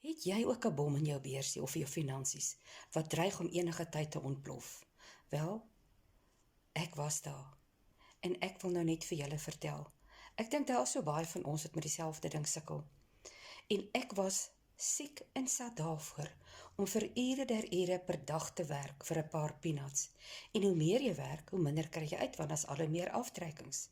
Het jy ook 'n bom in jou beursie of jou finansies, wat dreig om enige tyd te ontplof? Wel, ek was daar, en ek wil nou net vir julle vertel. Ek dink daar is so baie van ons wat met dieselfde ding sukkel. En ek was siek en sat daarvoor, om vir ure der ure per dag te werk vir 'n paar peanuts. En hoe meer jy werk, hoe minder kry jy uit, want as al hoe meer aftrekkings.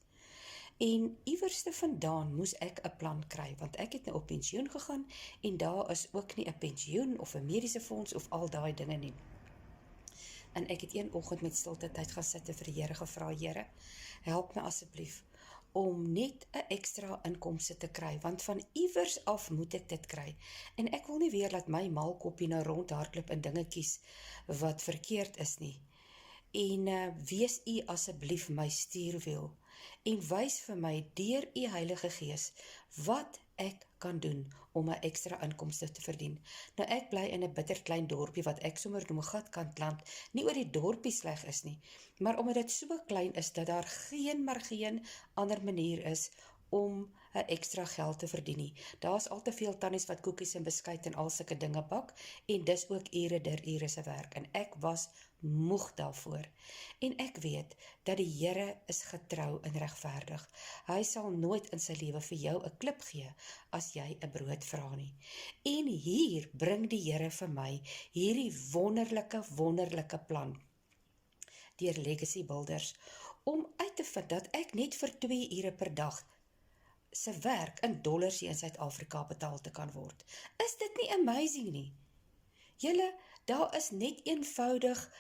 En iewerste vandaan moes ek 'n plan kry, want ek het nou op pensioen gegaan, en daar is ook nie 'n pensioen of 'n mediese fonds of al daai dinge nie. En ek het een oggend met stilte tyd gaan sit en vir die Here gevra, Here, help my asseblief om net 'n ekstra inkomste te kry, want van iewers af moet ek dit kry. En ek wil nie weer laat my maalkoppie nou rondhardloop in dinge kies wat verkeerd is nie. En wees U asseblief my stuurwiel, en wys vir my deur U Heilige Gees wat ek kan doen om 'n ekstra inkomste te verdien. Nou ek bly in 'n bitter klein dorpie wat ek sommer noem Gatkantland, nie oor die dorpie sleg is nie, maar omdat dit so klein is dat daar geen ander manier is om 'n ekstra geld te verdien nie. Daar is al te veel tannies wat koekies en beskuit en al sulke dinge bak, en dis ook ure der ure se werk, en ek was moeg daarvoor. En ek weet dat die Here is getrou en regverdig. Hy sal nooit in sy lewe vir jou 'n klip gee as jy 'n brood vra nie. En hier bring die Here vir my hierdie wonderlike plan deur Legacy Builders, om uit te vind dat ek net vir 2 ure per dag se werk in dollars hier in Suid-Afrika betaal te kan word. Is dit nie amazing nie? Julle, daar is net eenvoudig,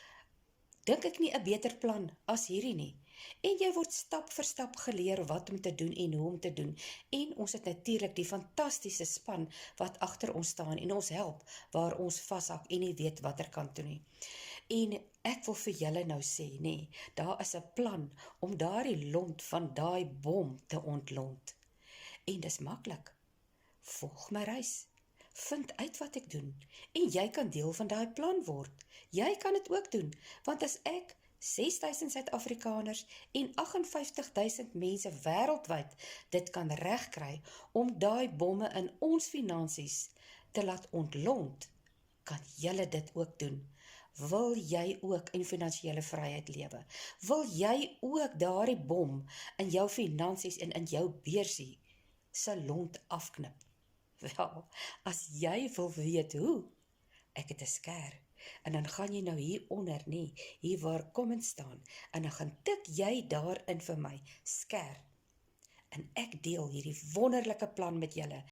dink ek nie 'n beter plan as hierdie nie. En jy word stap vir stap geleer wat om te doen en hoe om te doen. En ons het natuurlik die fantastiese span wat agter ons staan en ons help waar ons vashak en nie weet watter kant toe nie. En ek wil vir julle nou sê, nee, daar is 'n plan om daardie lont van daai bom te ontlont. En dis maklik. Volg my reis. Vind uit wat ek doen, en jy kan deel van daai plan word. Jy kan dit ook doen, want as ek 6,000 Suid-Afrikaners en 58,000 mense wêreldwyd dit kan regkry om daai bomme in ons finansies te laat ontlont, kan julle dit ook doen. Wil jy ook in finansiële vryheid lewe? Wil jy ook daardie bom in jou finansies en in jou beursie se lont afknip? Wel, as jy wil weet hoe, ek het 'n skêr, en dan gaan jy nou hieronder nie, hier waar comment staan, en dan gaan tik jy daarin vir my, skêr, en ek deel hierdie wonderlike plan met julle,